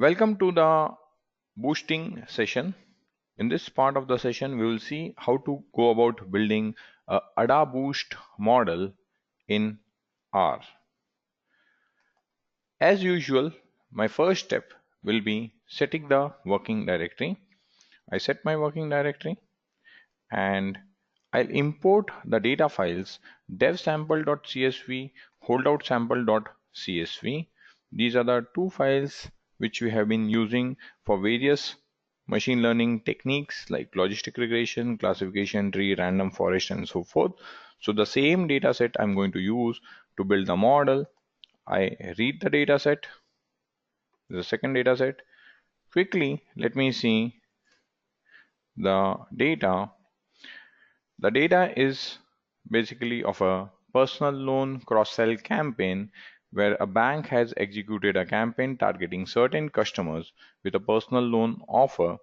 Welcome to the boosting session. In this part of the session, we will see how to go about building a ADA Boost model in R. As usual, my first step will be setting the working directory. I set my working directory and I'll import the data files devsample.csv, holdoutsample.csv. These are the two files which we have been using for various machine learning techniques like logistic regression, classification tree, random forest, and so forth. So the same data set I'm going to use to build the model. I read the data set, the second data set. Quickly, let me see the data. The data is basically of a personal loan cross-sell campaign where a bank has executed a campaign targeting certain customers with a personal loan offer.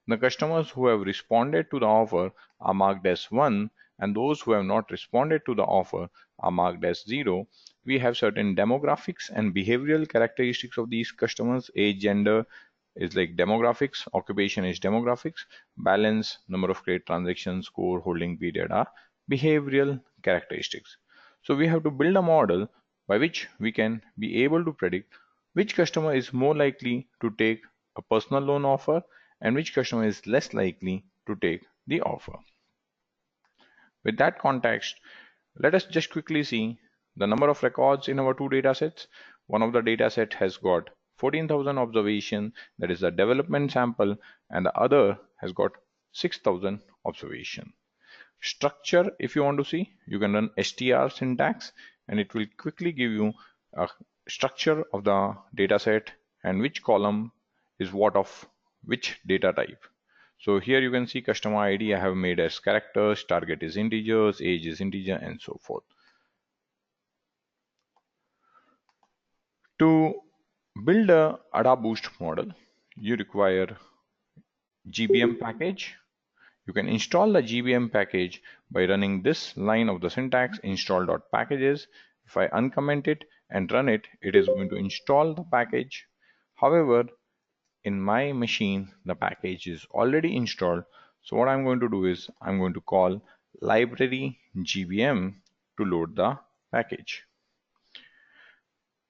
The customers who have responded to the offer are marked as 1 and those who have not responded to the offer are marked as 0. We have certain demographics and behavioral characteristics of these customers. Age, gender is like demographics, occupation is demographics, balance, number of credit transactions, score, holding period are behavioral characteristics. So we have to build a model by which we can be able to predict which customer is more likely to take a personal loan offer and which customer is less likely to take the offer. With that context, let us just quickly see the number of records in our two datasets. One of the dataset has got 14,000 observation, that is the development sample, and the other has got 6,000 observation. Structure, if you want to see, you can run str syntax and it will quickly give you a structure of the dataset and which column is what of which data type. So here you can see customer ID I have made as characters, target is integers, age is integer, and so forth. To build a ADA Boost model, you require GBM package. You can install the GBM package by running this line of the syntax install.packages. If I uncomment it and run it, it is going to install the package. However, in my machine, the package is already installed. So what I'm going to do is I'm going to call library GBM to load the package.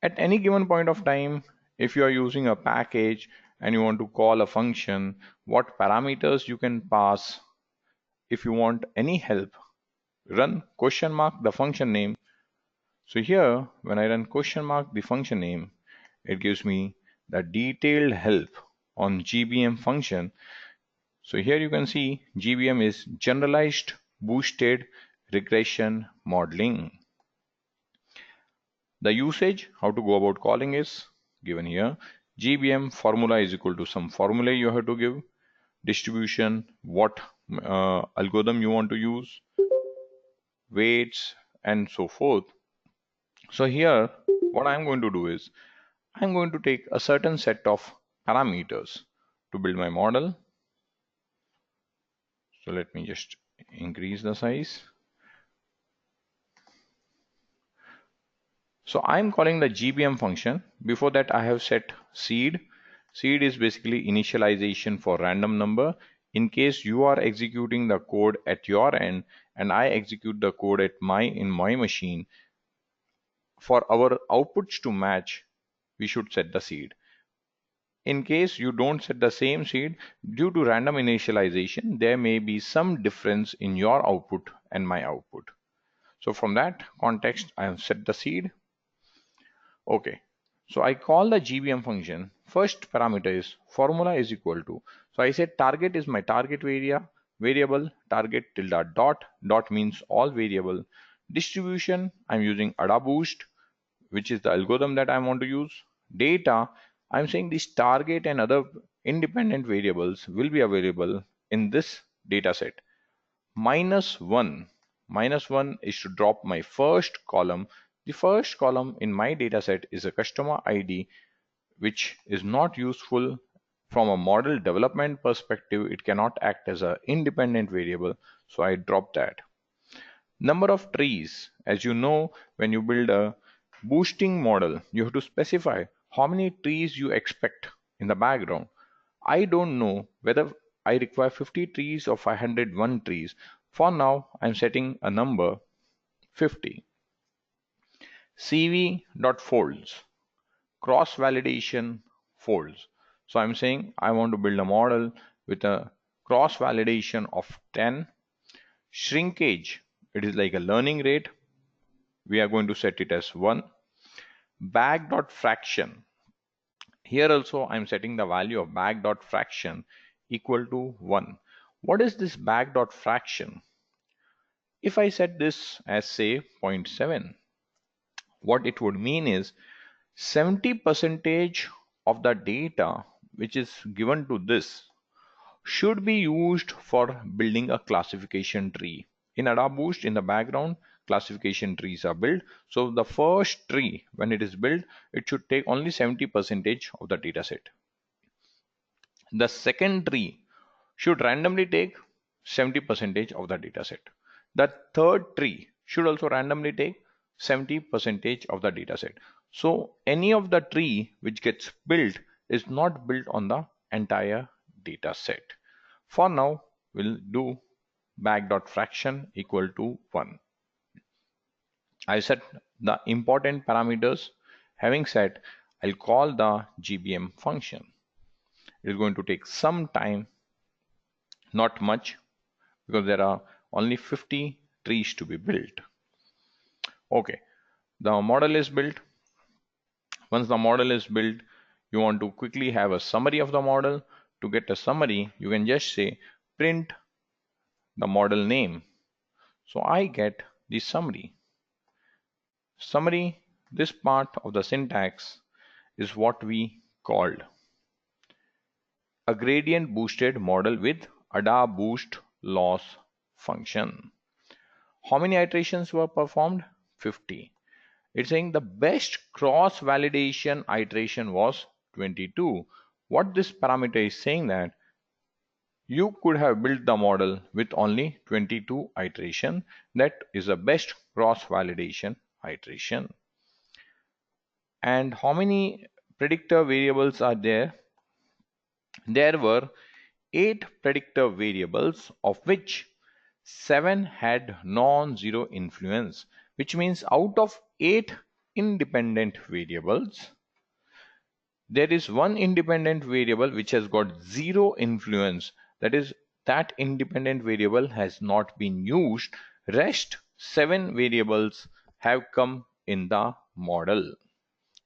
At any given point of time, if you are using a package and you want to call a function, what parameters you can pass. If you want any help, run question mark the function name. So here, when I run question mark the function name, it gives me the detailed help on GBM function. So here you can see GBM is generalized boosted regression modeling. The usage, how to go about calling is given here. GBM formula is equal to some formula you have to give. Distribution, what algorithm you want to use, weights, and so forth. So here, what I'm going to do is I'm going to take a certain set of parameters to build my model. So let me just increase the size. So I'm calling the GBM function. Before that, I have set seed. Seed is basically initialization for random number. In case you are executing the code at your end and I execute the code at in my machine, for our outputs to match, we should set the seed. In case you don't set the same seed, due to random initialization, there may be some difference in your output and my output. So from that context, I have set the seed. Okay, so I call the GBM function. First parameter is formula is equal to. So I said target is my target variable, target tilde dot means all variable. Distribution, I'm using ADA Boost, which is the algorithm that I want to use. Data, I'm saying this target and other independent variables will be available in this data set. -1 is to drop my first column. The first column in my dataset is a customer ID, which is not useful from a model development perspective. It cannot act as an independent variable, so I drop that. Number of trees, as you know, when you build a boosting model, you have to specify how many trees you expect in the background. I don't know whether I require 50 trees or 501 trees. For now, I'm setting a number 50. cv.folds, cross validation folds. So I'm saying I want to build a model with a cross validation of 10. Shrinkage, it is like a learning rate. We are going to set it as 1. Bag.fraction. Here also I'm setting the value of bag.fraction equal to 1. What is this bag.fraction? If I set this as say 0.7, what it would mean is 70% of the data which is given to this should be used for building a classification tree. In AdaBoost, in the background, classification trees are built. So the first tree, when it is built, it should take only 70% of the data set. The second tree should randomly take 70% of the data set. The third tree should also randomly take 70% of the data set. So any of the tree which gets built is not built on the entire data set. For now, we'll do bag.fraction equal to 1. I set the important parameters. Having said, I'll call the GBM function. It is going to take some time, not much, because there are only 50 trees to be built. Okay, the model is built. Once the model is built, you want to quickly have a summary of the model. To get a summary, you can just say print the model name. So I get the summary. Summary, this part of the syntax is what we called a gradient boosted model with AdaBoost loss function. How many iterations were performed? 50. It's saying the best cross validation iteration was 22. What this parameter is saying that you could have built the model with only 22 iteration. That is the best cross validation iteration. And how many predictor variables are there? There were 8 predictor variables, of which 7 had non-zero influence, which means out of 8 independent variables, there is one independent variable which has got 0 influence. That is, that independent variable has not been used. Rest 7 variables have come in the model.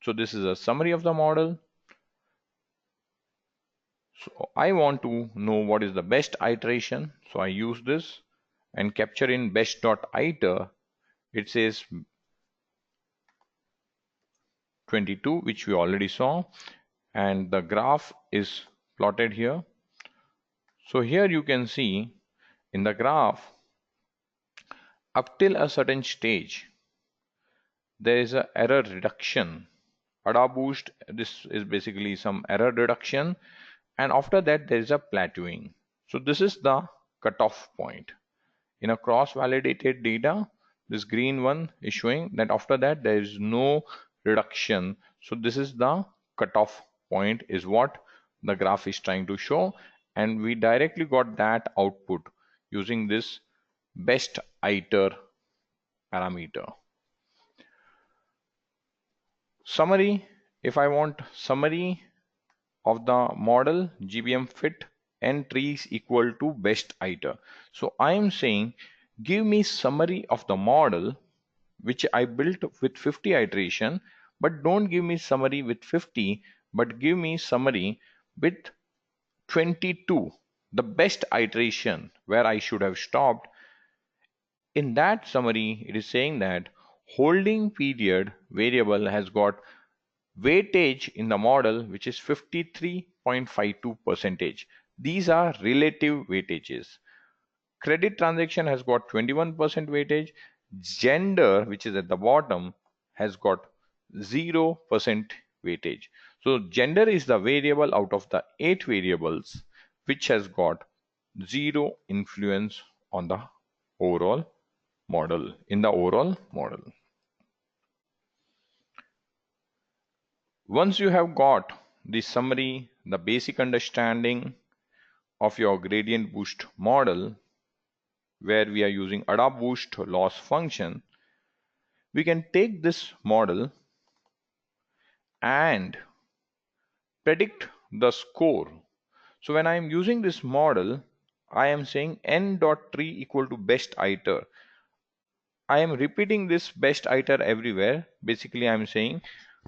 So this is a summary of the model. So I want to know what is the best iteration. So I use this and capture in best.iter. It says 22, which we already saw, and the graph is plotted here. So here you can see in the graph, up till a certain stage, there is a error reduction. AdaBoost, this is basically some error reduction, and after that there is a plateauing. So this is the cutoff point. In a cross-validated data, this green one is showing that after that there is no reduction. So this is the cutoff point, is what the graph is trying to show, and we directly got that output using this best iter parameter. Summary, if I want summary of the model GBM fit n trees equal to best iter. So I am saying give me summary of the model which I built with 50 iteration, but don't give me summary with 50, but give me summary with 22, the best iteration where I should have stopped. In that summary, it is saying that holding period variable has got weightage in the model which is 53.52%. These are relative weightages. Credit transaction has got 21% weightage. Gender, which is at the bottom, has got 0% weightage. So gender is the variable out of the 8 variables which has got 0 influence on the overall model, in the overall model. Once you have got the summary, the basic understanding of your gradient boost model, where we are using adapt boost loss function, we can take this model and predict the score. So when I am using this model, I am saying n.tree equal to best iter. I am repeating this best iter everywhere. Basically, I am saying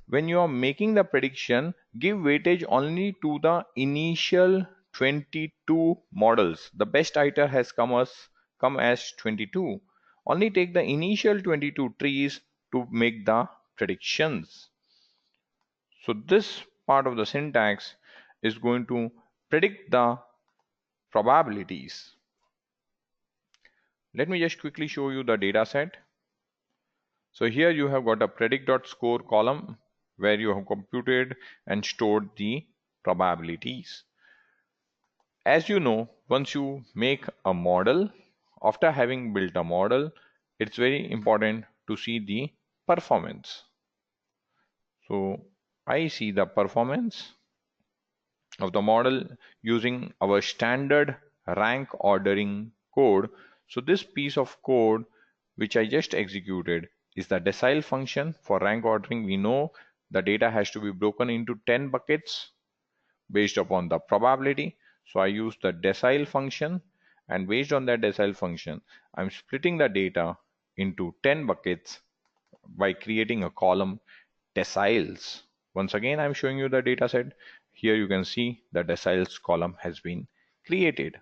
when you are making the prediction, give weightage only to the initial 22 models. The best iter has come as 22. Only take the initial 22 trees to make the predictions. So this part of the syntax is going to predict the probabilities. Let me just quickly show you the data set. So here you have got a predict.score column where you have computed and stored the probabilities. As you know, once you make a model, after having built a model, it's very important to see the performance. So I see the performance of the model using our standard rank ordering code. So this piece of code which I just executed is the decile function for rank ordering. We know the data has to be broken into 10 buckets based upon the probability. So I use the decile function, and based on that decile function, I'm splitting the data into 10 buckets by creating a column deciles. Once again, I'm showing you the data set. Here you can see the deciles column has been created.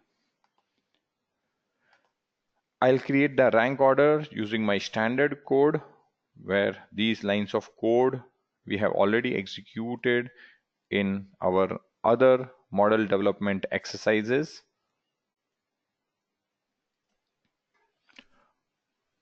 I'll create the rank order using my standard code, where these lines of code we have already executed in our other model development exercises.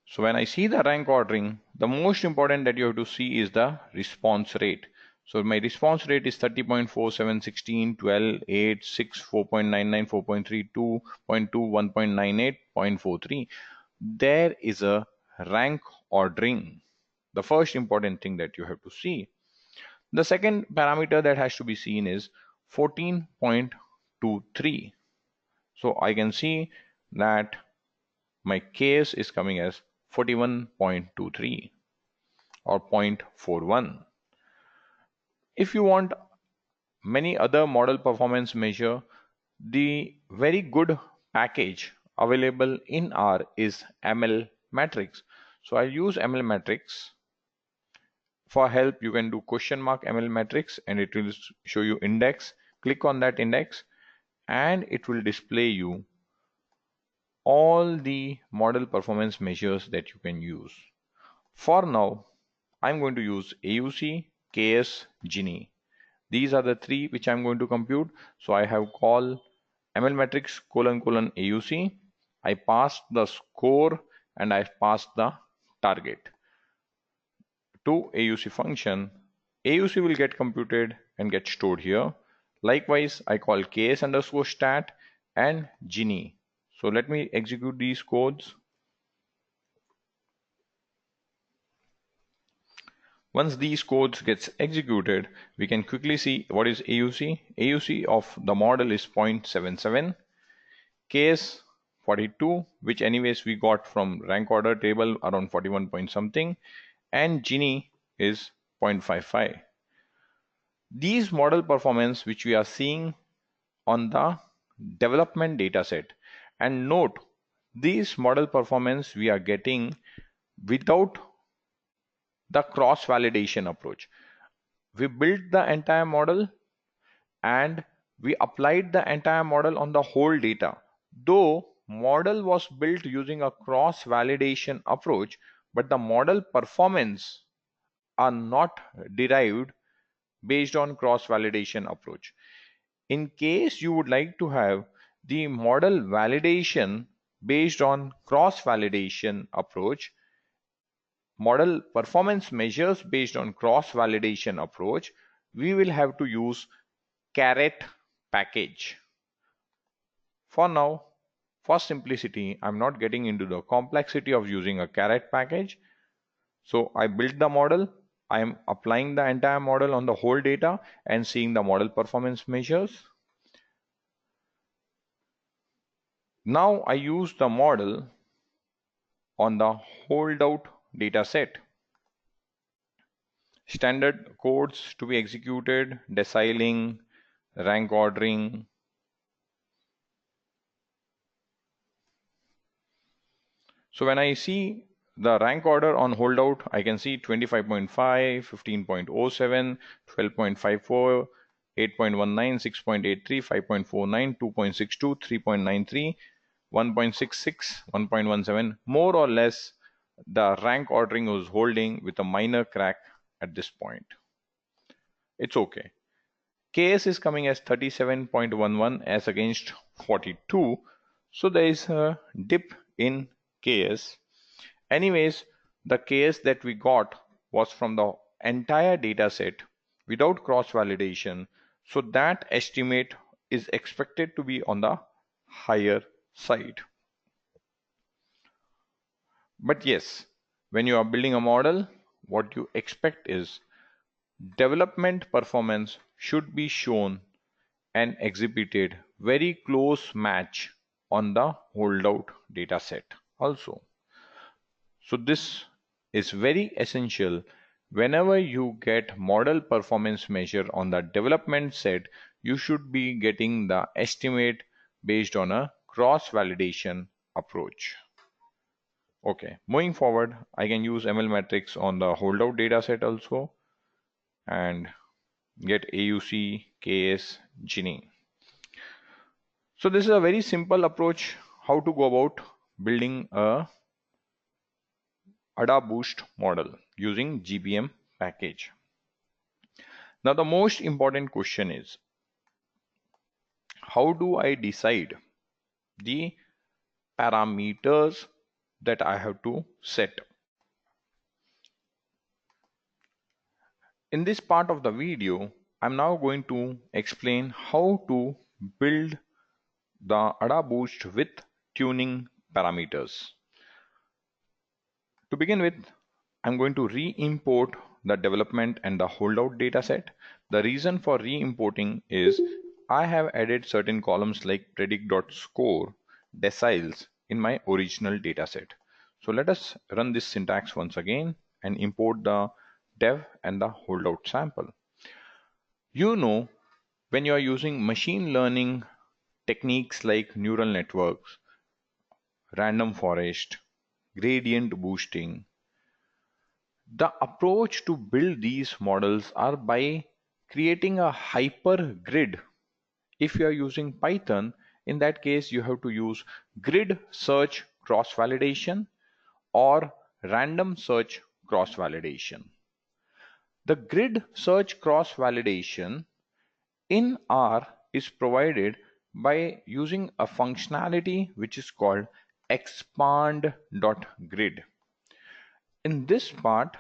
So when I see the rank ordering, the most important that you have to see is the response rate. So my response rate is 30.47, 16, 12, 8, 6, 4.99, 4.3, 2.2, 1.98, 0.43. There is a rank ordering. The first important thing that you have to see. The second parameter that has to be seen is 14.23. So I can see that my case is coming as 41.23 or 0.41. If you want many other model performance measure, the very good package available in R is ML Matrix. So I'll use ML Matrix. For help, you can do $ML Matrix and it will show you index. Click on that index and it will display you all the model performance measures that you can use. For now, I'm going to use AUC, KS, Gini. These are the three which I'm going to compute. So I have call ML matrix : AUC. I passed the score and I passed the target to AUC function. AUC will get computed and get stored here. Likewise, I call KS underscore stat and Gini. So let me execute these codes. Once these codes gets executed, we can quickly see what is AUC. AUC of the model is 0.77. KS 42, which anyways we got from rank order table around 41 point something, and Gini is 0.55. These model performance which we are seeing on the development dataset, and note these model performance we are getting without the cross validation approach. We built the entire model and we applied the entire model on the whole data. Though model was built using a cross validation approach, but the model performance are not derived based on cross validation approach. In case you would like to have the model validation based on cross validation approach, model performance measures based on cross validation approach, we will have to use caret package. For now, for simplicity, I'm not getting into the complexity of using a caret package. So I built the model I am applying the entire model on the whole data and seeing the model performance measures. Now I use the model on the holdout data set. Standard codes to be executed, deciling, rank ordering. So when I see the rank order on holdout, I can see 25.5, 15.07, 12.54, 8.19, 6.83, 5.49, 2.62, 3.93, 1.66, 1.17. More or less, the rank ordering was holding with a minor crack at this point. It's okay. KS is coming as 37.11 as against 42. So there is a dip in KS. Anyways, the KS that we got was from the entire data set without cross validation. So that estimate is expected to be on the higher side. But yes, when you are building a model, what you expect is development performance should be shown and exhibited very close match on the holdout data set also. So this is very essential. Whenever you get model performance measure on the development set, you should be getting the estimate based on a cross validation approach. Okay, moving forward, I can use ML matrix on the holdout data set also and get AUC, KS, Gini. So this is a very simple approach how to go about building a AdaBoost model using GBM package. Now the most important question is, how do I decide the parameters that I have to set? In this part of the video, I'm now going to explain how to build the AdaBoost with tuning parameters. To begin with, I'm going to re-import the development and the holdout dataset. The reason for re-importing is I have added certain columns like predict.score deciles in my original dataset. So let us run this syntax once again and import the dev and the holdout sample. You know, when you are using machine learning techniques like neural networks, random forest, gradient boosting, the approach to build these models are by creating a hyper grid. If you are using Python, in that case you have to use grid search cross validation or random search cross validation. The grid search cross validation in R is provided by using a functionality which is called expand.grid. In this part,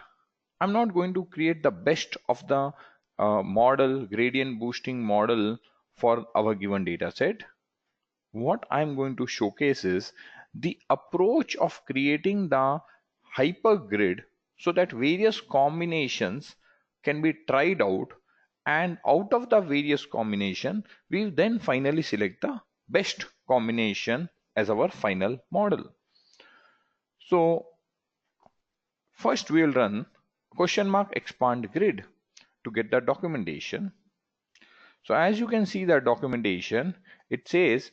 I'm not going to create the best of the model, gradient boosting model for our given data set. What I'm going to showcase is the approach of creating the hypergrid so that various combinations can be tried out, and out of the various combination we then finally select the best combination as our final model. So first we will run expand grid to get the documentation. So as you can see the documentation, it says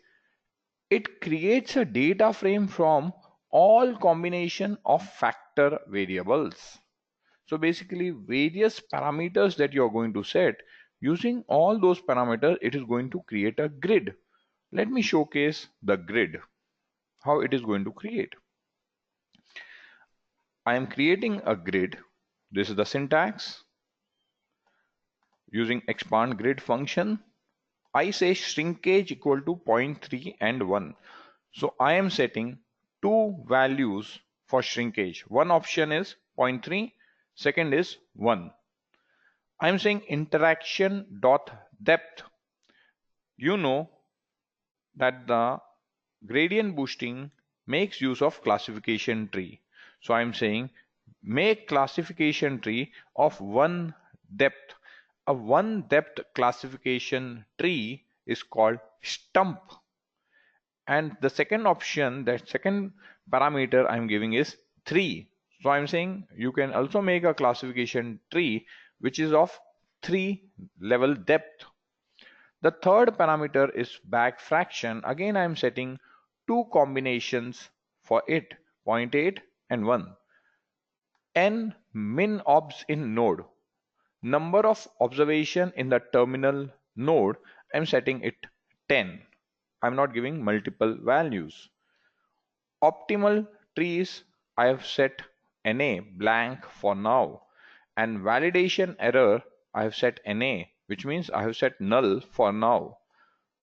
it creates a data frame from all combination of factor variables. So basically various parameters that you are going to set, using all those parameters it is going to create a grid. Let me showcase the grid, how it is going to create. I am creating a grid. This is the syntax. Using expand grid function, I say shrinkage equal to 0.3 and 1. So I am setting two values for shrinkage. One option is 0.3, second is 1. I am saying interaction dot depth. You know that the gradient boosting makes use of classification tree. So I am saying make classification tree of one depth. A one depth classification tree is called stump. And the second option, that second parameter I'm giving is 3. So I'm saying you can also make a classification tree which is of 3 level depth. The third parameter is back fraction. Again, I'm setting two combinations for it, 0.8 and 1. N min obs in node. Number of observation in the terminal node, I'm setting it 10. I'm not giving multiple values. Optimal trees, I have set NA blank for now. And validation error, I have set NA, which means I have set null for now.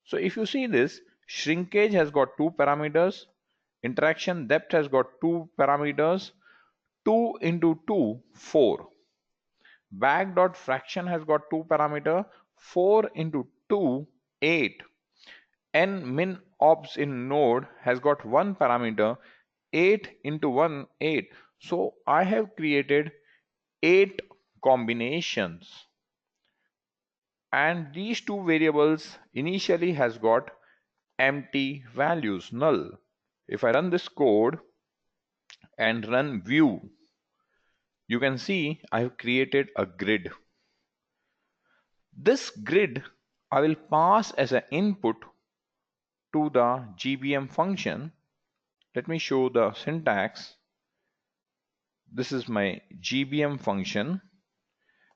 So if you see this, shrinkage has got two parameters, interaction depth has got two parameters, 2 into 2, 4. Back dot fraction has got two parameter, 4 into 2, 8. N min obs in node has got one parameter, 8 into 1, 8. So I have created 8 combinations. And these two variables initially has got empty values, null. If I run this code and run view, you can see I have created a grid. This grid I will pass as an input to the GBM function. Let me show the syntax. This is my GBM function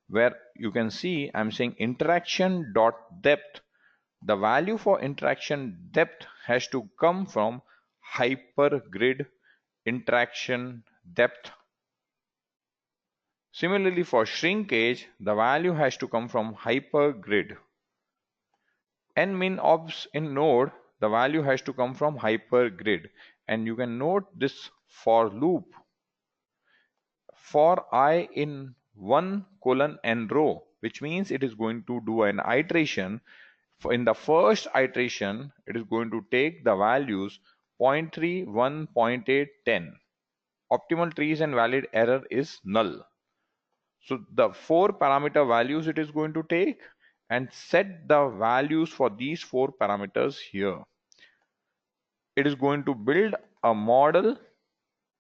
where you can see I'm saying interaction dot depth. The value for interaction depth has to come from hypergrid interaction depth. Similarly, for shrinkage, the value has to come from hypergrid. N min obs in node, the value has to come from hypergrid. And you can note this for loop. For I in 1 colon n row, which means it is going to do an iteration. In the first iteration, it is going to take the values 0.3, 1, 0.8, 10. Optimal trees and valid error is null. So the 4 parameter values it is going to take and set the values for these 4 parameters here. It is going to build a model.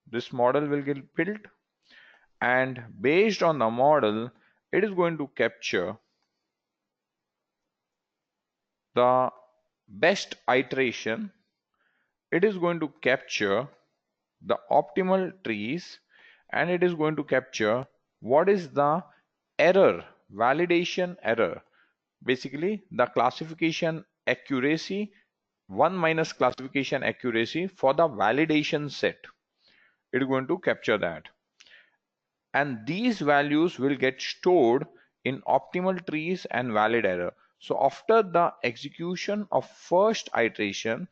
This model will get built, and based on the model, it is going to capture the best iteration. It is going to capture the optimal trees, and it is going to capture what is the error, validation error, basically the classification accuracy, 1 minus classification accuracy for the validation set. It is going to capture that, and these values will get stored in optimal trees and valid error. So after the execution of first iteration,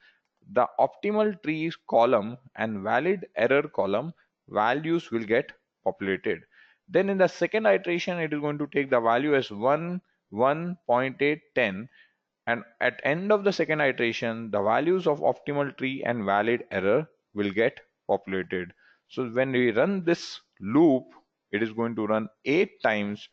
the optimal trees column and valid error column values will get populated. Then in the second iteration, it is going to take the value as 1, 1.8, 10, and at end of the second iteration, the values of optimal tree and valid error will get populated. So when we run this loop, it is going to run 8 times.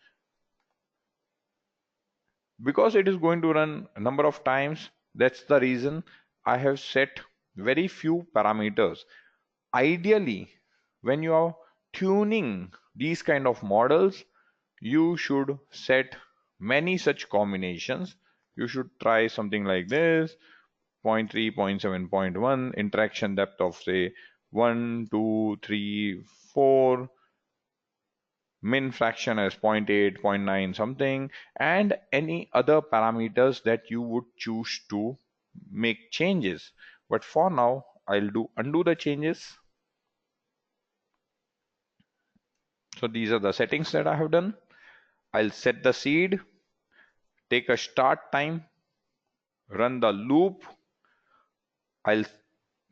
Because it is going to run a number of times, that's the reason I have set very few parameters. Ideally, when you are tuning these kind of models, you should set many such combinations. You should try something like this: 0.3, 0.7, 0.1, interaction depth of say 1, 2, 3, 4, min fraction as 0.8, 0.9 something, and any other parameters that you would choose to make changes. But for now, I'll undo the changes. So these are the settings that I have done. I'll set the seed, take a start time, run the loop. I'll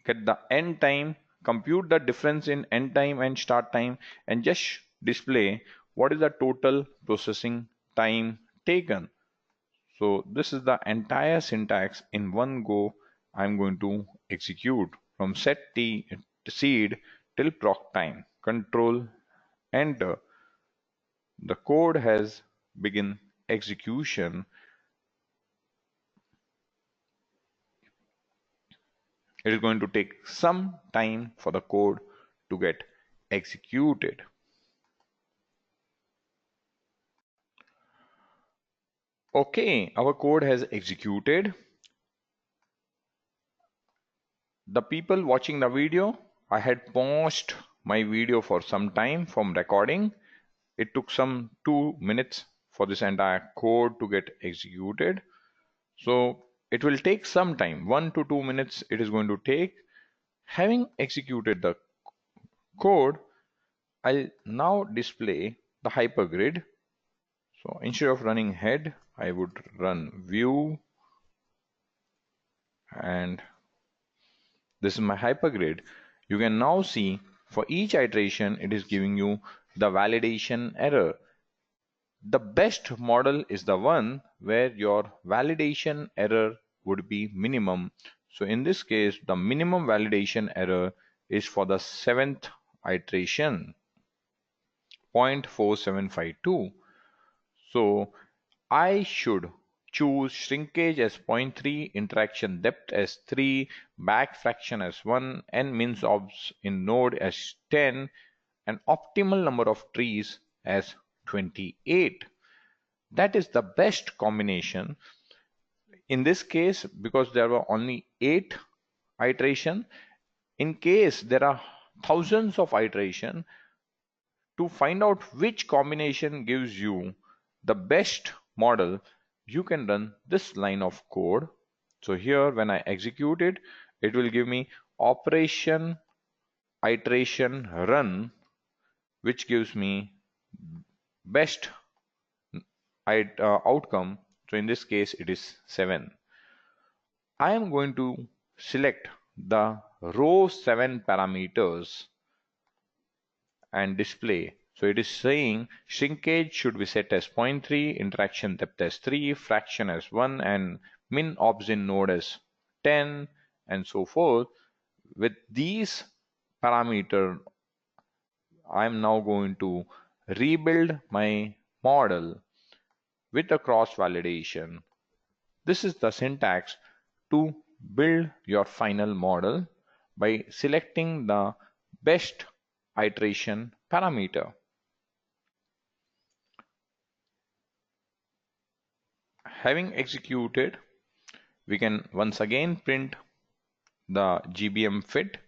get the end time, compute the difference in end time and start time, and just display what is the total processing time taken. So this is the entire syntax in one go I'm going to execute from set t seed till proc time. Control Enter. The code has begin execution. It is going to take some time for the code to get executed. Okay, our code has executed. The people watching the video, I had paused my video for some time from recording. It took some 2 minutes for this entire code to get executed. So it will take some time, 1 to 2 minutes it is going to take. Having executed the code, I'll now display the hypergrid. So instead of running head, I would run view, and this is my hypergrid. You can now see for each iteration it is giving you the validation error. The best model is the one where your validation error would be minimum. So in this case, the minimum validation error is for the 7th iteration, 0.4752. So I should choose shrinkage as 0.3, interaction depth as 3, back fraction as 1, and min obs in node as 10, and optimal number of trees as 28. That is the best combination. In this case, because there were only 8 iteration, in case there are thousands of iteration, to find out which combination gives you the best model, you can run this line of code. So here when I execute it, it will give me operation iteration run, which gives me best outcome. So in this case it is 7. I am going to select the row 7 parameters and display. So it is saying shrinkage should be set as 0.3, interaction depth as 3, fraction as 1, and min obs in node as 10, and so forth. With these parameters, I am now going to rebuild my model with a cross validation. This is the syntax to build your final model by selecting the best iteration parameter. Having executed, we can once again print the GBM fit.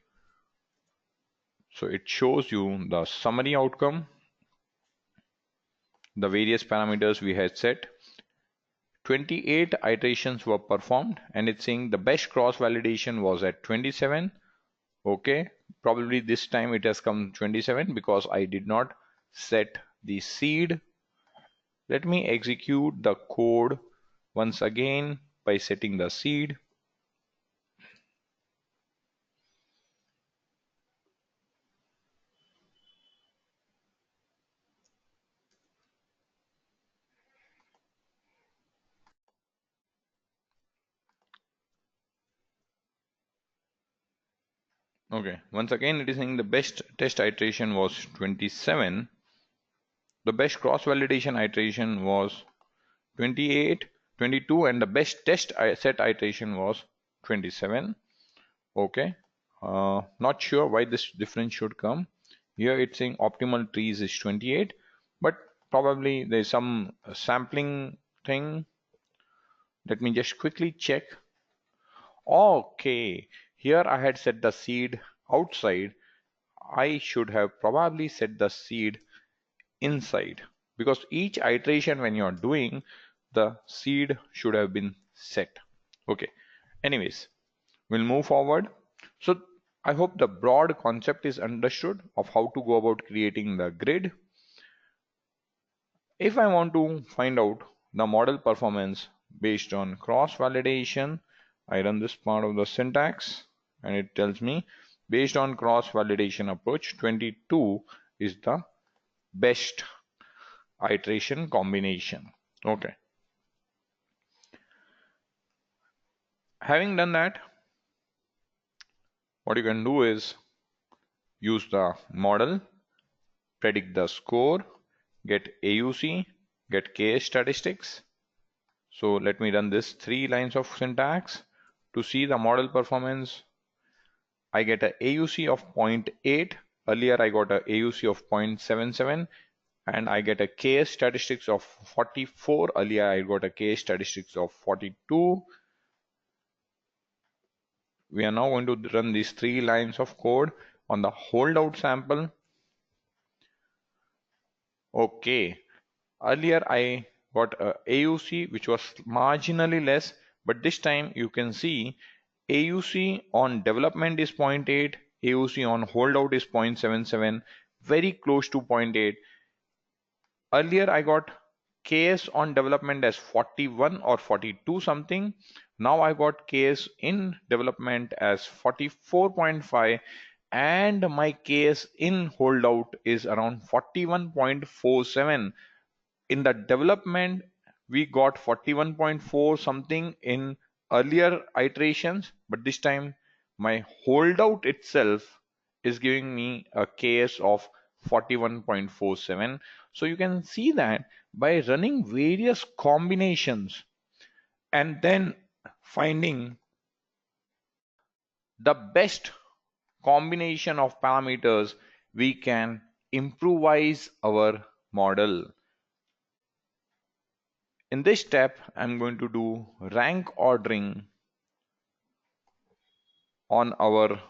So it shows you the summary outcome, the various parameters we had set. 28 iterations were performed, and it's saying the best cross validation was at 27. Okay, probably this time it has come 27 because I did not set the seed. Let me execute the code once again by setting the seed. Okay, once again it is saying the best test iteration was 27. The best cross validation iteration was 28, 22, and the best test set iteration was 27. Okay, not sure why this difference should come. Here it's saying optimal trees is 28, but probably there's some sampling thing. Let me just quickly check. Okay, here I had set the seed outside. I should have probably set the seed inside, because each iteration when you're doing, the seed should have been set. Okay, anyways, we'll move forward. So I hope the broad concept is understood of how to go about creating the grid. If I want to find out the model performance based on cross validation, I run this part of the syntax and it tells me based on cross validation approach, 22 is the best iteration combination. Okay, having done that, what you can do is use the model predict the score, get AUC, get KS statistics. So let me run this 3 lines of syntax. To see the model performance, I get a AUC of 0.8. Earlier I got a AUC of 0.77, and I get a KS statistics of 44. Earlier I got a KS statistics of 42. We are now going to run these 3 lines of code on the holdout sample. Okay, earlier I got a AUC which was marginally less, but this time you can see AUC on development is 0.8, AUC on holdout is 0.77, very close to 0.8. Earlier I got KS on development as 41 or 42 something. Now I got KS in development as 44.5, and my KS in holdout is around 41.47. In the development we got 41.4 something in earlier iterations, but this time my holdout itself is giving me a KS of 41.47. So you can see that by running various combinations and then finding the best combination of parameters, we can improvise our model. In this step, I'm going to do rank ordering on our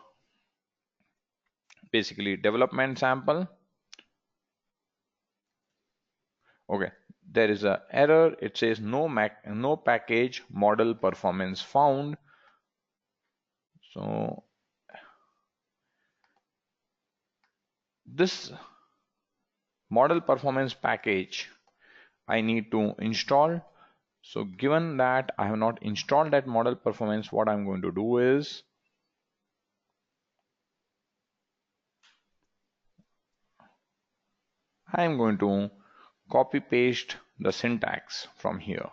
basically development sample. Okay, there is a error. It says no package model performance found. So this model performance package I need to install. So given that I have not installed that model performance, what I'm going to do is I'm going to copy paste the syntax from here.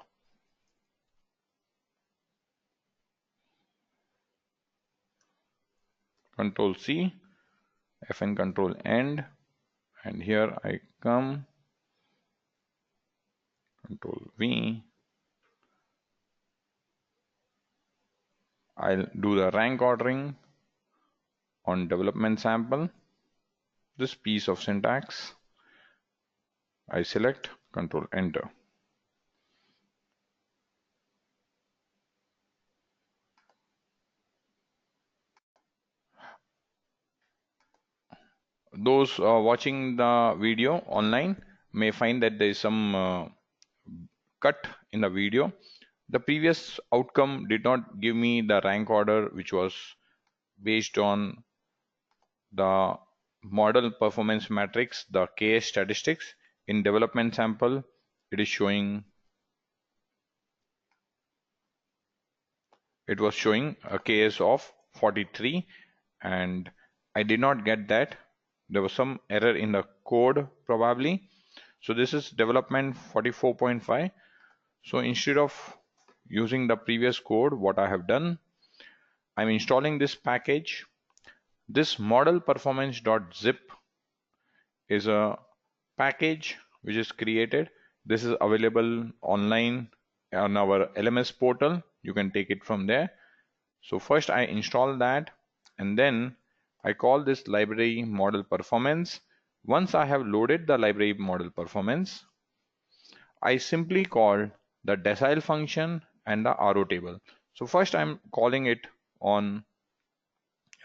Control C, Fn control end, and here I come, Control V. I'll do the rank ordering on development sample. This piece of syntax I select, Control Enter. Those watching the video online may find that there is some cut in the video. The previous outcome did not give me the rank order, which was based on the model performance matrix, the KS statistics. In development sample, it is showing, it was showing a KS of 43, and I did not get that. There was some error in the code probably. So this is development 44.5. So instead of using the previous code, what I have done, I'm installing this package. This model performance.zip is a package which is created. This is available online on our LMS portal. You can take it from there. So first I install that, and then I call this library model performance. Once I have loaded the library model performance, I simply call the decile function and the RO table. So first I'm calling it on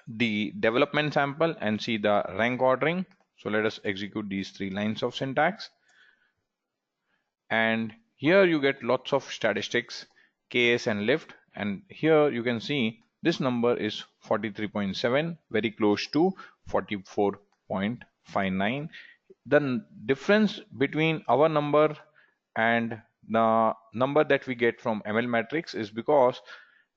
the development sample and see the rank ordering. So let us execute these 3 lines of syntax. And here you get lots of statistics, KS and lift. And here you can see this number is 43.7, very close to 44.59. The difference between our number and the number that we get from ML matrix is because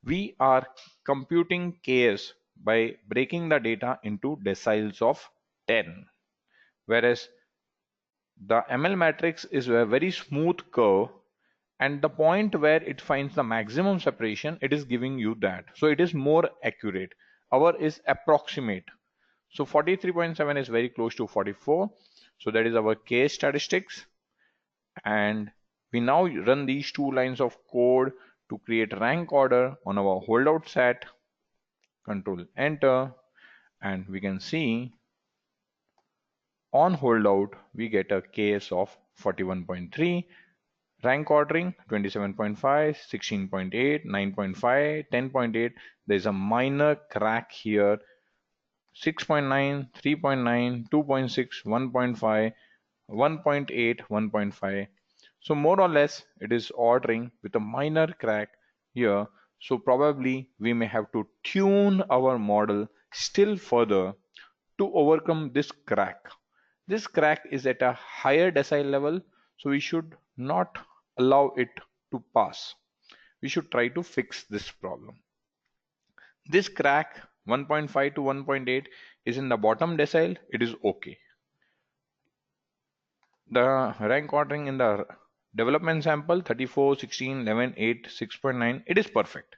we are computing KS by breaking the data into deciles of 10, whereas the ML matrix is a very smooth curve, and the point where it finds the maximum separation, it is giving you that. So it is more accurate. Our is approximate. So 43.7 is very close to 44. So that is our case statistics. And we now run these two lines of code to create rank order on our holdout set. Control enter, and we can see on holdout we get a case of 41.3, rank ordering 27.5, 16.8, 9.5, 10.8. There's a minor crack here, 6.9, 3.9, 2.6, 1.5, 1.8, 1.5. So more or less it is ordering with a minor crack here. So probably we may have to tune our model still further to overcome this crack. This crack is at a higher decile level, so we should not allow it to pass. We should try to fix this problem. This crack 1.5 to 1.8 is in the bottom decile, it is okay. The rank ordering in the development sample 34, 16, 11, 8, 6.9, it is perfect.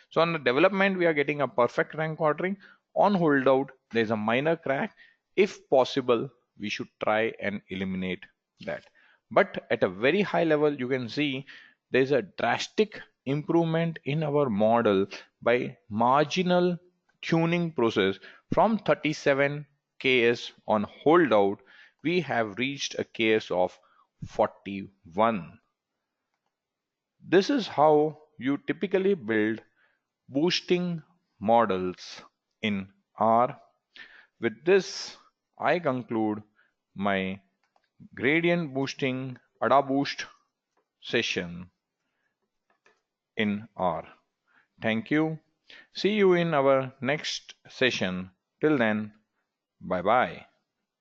So on the development, we are getting a perfect rank ordering. On holdout, there is a minor crack. If possible, we should try and eliminate that. But at a very high level, you can see there's a drastic improvement in our model by marginal tuning process from 37 ks on holdout. We have reached a case of 41. This is how you typically build boosting models in R. With this, I conclude my gradient boosting AdaBoost session in R. Thank you. See you in our next session. Till then, bye bye.